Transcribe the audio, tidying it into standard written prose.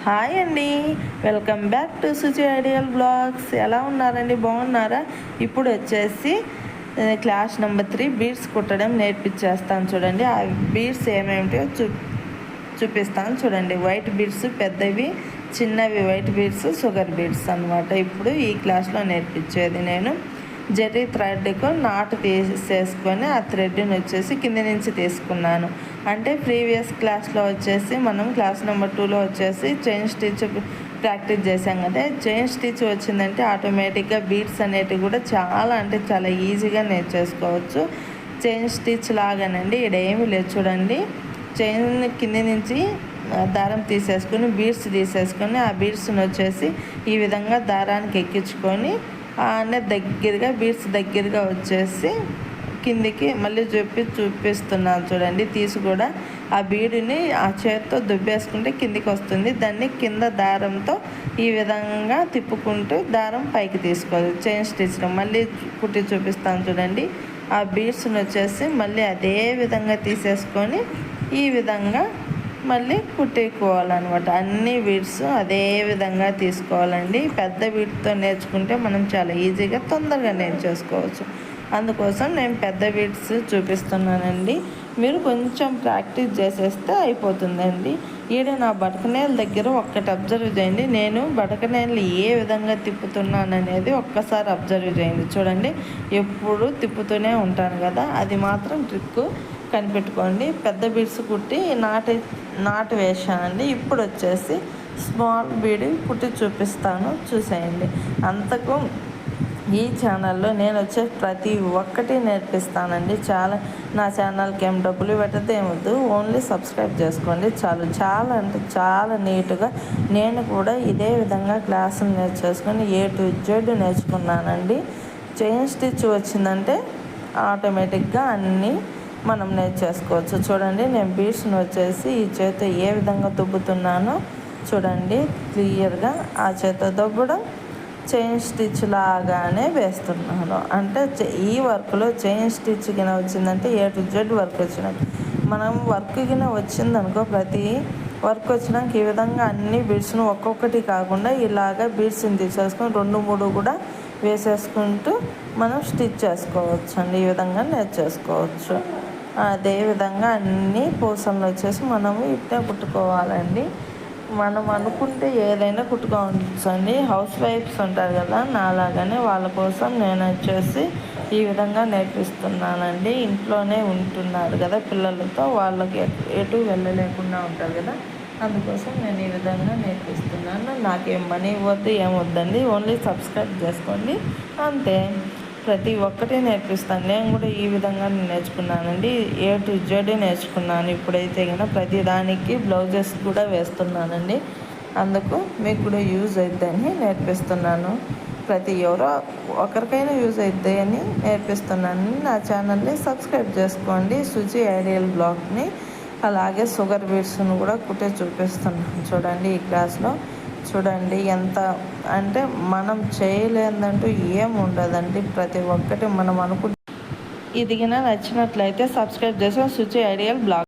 Hi అండి, welcome back to Suchi ideal blogs. ఎలా ఉన్నారండి? బాగున్నారా? ఇప్పుడు వచ్చేసి క్లాస్ నెంబర్ 3 బీడ్స్ కుట్టడం నేర్పించేస్తాను చూడండి. ఆ బీడ్స్ ఏమేమిటో చూపిస్తాను చూడండి. వైట్ బీడ్స్ పెద్దవి, చిన్నవి వైట్ బీడ్స్, షుగర్ బీడ్స్ అనమాట. ఇప్పుడు ఈ క్లాస్లో నేర్పించేది నేను జెర్రీ థ్రెడ్కు నాటు తీసేసుకొని ఆ థ్రెడ్ని వచ్చేసి కింద నుంచి తీసుకున్నాను. అంటే ప్రీవియస్ క్లాస్లో వచ్చేసి మనం క్లాస్ నెంబర్ 2లో వచ్చేసి చైన్ స్టిచ్ ప్రాక్టీస్ చేసాం కదా. చైన్ స్టిచ్ వచ్చిందంటే ఆటోమేటిక్గా బీడ్స్ అనేటివి కూడా చాలా అంటే చాలా ఈజీగా నేర్చేసుకోవచ్చు. చైన్ స్టిచ్ లాగానండి, ఇక్కడ ఏమీ లేదు చూడండి. చైన్ కింద నుంచి దారం తీసేసుకొని బీడ్స్ తీసేసుకొని ఆ బీడ్స్ని వచ్చేసి ఈ విధంగా దారానికి ఎక్కించుకొని దగ్గరగా బీడ్స్ దగ్గరగా వచ్చేసి కిందికి మళ్ళీ చూపిస్తున్నాను చూడండి. తీసి కూడా ఆ బీడుని ఆ చేతితో దుబ్బేసుకుంటే కిందికి వస్తుంది. దాన్ని కింద దారంతో ఈ విధంగా తిప్పుకుంటూ దారం పైకి తీసుకోవాలి. చైన్ స్టిచ్లో మళ్ళీ కుట్టి చూపిస్తాను చూడండి. ఆ బీడ్స్ని వచ్చేసి మళ్ళీ అదే విధంగా తీసేసుకొని ఈ విధంగా మళ్ళీ కుట్టుకోవాలన్నమాట. అన్ని బీడ్స్ అదే విధంగా తీసుకోవాలండి. పెద్ద బీడ్తో నేర్చుకుంటే మనం చాలా ఈజీగా తొందరగా నేర్చేసుకోవచ్చు. అందుకోసం నేను పెద్ద బీడ్స్ చూపిస్తున్నానండి. మీరు కొంచెం ప్రాక్టీస్ చేసేస్తే అయిపోతుందండి. ఈడ నా బటకనేల దగ్గర ఒక్కటి అబ్జర్వ్ చేయండి. నేను బటకనేలు ఏ విధంగా తిప్పుతున్నాను అనేది ఒక్కసారి అబ్జర్వ్ చేయండి చూడండి. ఎప్పుడు తిప్పుతూనే ఉంటాను కదా, అది మాత్రం ట్రిక్ కనిపెట్టుకోండి. పెద్ద బీడ్స్ కుట్టి నాటు వేసానండి. ఇప్పుడు వచ్చేసి స్మాల్ బీడ్ కుట్టి చూపిస్తాను, చూసేయండి. అంతకు ఈ ఛానల్లో నేను వచ్చేసి ప్రతి ఒక్కటి నేర్పిస్తానండి. నా ఛానల్కి ఏం డబ్బులు పెట్టద్దు, ఏమొద్దు, ఓన్లీ సబ్స్క్రైబ్ చేసుకోండి చాలు. చాలా అంటే చాలా నీట్గా నేను కూడా ఇదే విధంగా క్లాసులు నేర్చేసుకొని A to Z నేర్చుకున్నానండి. చైన్ స్టిచ్ వచ్చిందంటే ఆటోమేటిక్గా అన్నీ మనం నేర్చేసుకోవచ్చు. చూడండి, నేను బీడ్స్ని వచ్చేసి ఈ చేత ఏ విధంగా దుబ్బుతున్నానో చూడండి క్లియర్గా. ఆ చేత దొబ్బడం చైన్ స్టిచ్ లాగానే వేస్తున్నాను. అంటే ఈ వర్క్లో చైన్ స్టిచ్ కింద వచ్చిందంటే A to Z వర్క్ వచ్చినట్టు. మనం వర్క్ కింద వచ్చిందనుకో, ప్రతి వర్క్ వచ్చినాక ఈ విధంగా అన్ని బీడ్స్ను ఒక్కొక్కటి కాకుండా ఇలాగా బీడ్స్ని తీసేసుకొని 2-3 కూడా వేసేసుకుంటూ మనం స్టిచ్ చేసుకోవచ్చు అండి. ఈ విధంగా నేర్చేసుకోవచ్చు. అదేవిధంగా అన్ని పూసలు వచ్చేసి మనము ఇట్టే కుట్టుకోవాలండి. మనం అనుకుంటే ఏదైనా కుట్టుకోవచ్చండి. హౌస్ వైఫ్స్ ఉంటారు కదా, నాలాగానే వాళ్ళ కోసం నేను వచ్చేసి ఈ విధంగా నేర్పిస్తున్నానండి. ఇంట్లోనే ఉంటున్నారు కదా పిల్లలతో, వాళ్ళకి ఎటు వెళ్ళలేకుండా ఉంటారు కదా, అందుకోసం నేను ఈ విధంగా నేర్పిస్తున్నాను. నాకేం మనీ ఇవ్వద్దు, ఏమొద్దండి, ఓన్లీ సబ్స్క్రైబ్ చేసుకోండి అంతే. ప్రతి ఒక్కటి నేర్పిస్తాను. నేను కూడా ఈ విధంగా నేర్చుకున్నానండి. A to Z నేర్చుకున్నాను. ఇప్పుడైతే కనుక ప్రతి దానికి బ్లౌజెస్ కూడా వేస్తున్నానండి. అందుకు మీకు కూడా యూజ్ అవుతుందని నేర్పిస్తున్నాను. ఎవరో ఒకరికైనా యూజ్ అవుతాయి అని నేర్పిస్తున్నాను. నా ఛానల్ని సబ్స్క్రైబ్ చేసుకోండి, సుచి ఐడియల్ బ్లాగ్ని. అలాగే షుగర్ బీడ్స్ను కూడా కుట్టే చూపిస్తున్నాను చూడండి. ఈ క్లాస్లో చూడండి ఎంత అంటే మనం చేయలేదంటూ ఏం ఉండదండి. ప్రతి ఒక్కటి మనం అనుకుంటే. ఇది నచ్చినట్లయితే సబ్స్క్రైబ్ చేసుకోండి, సుచి ఐడియల్ బ్లాగ్.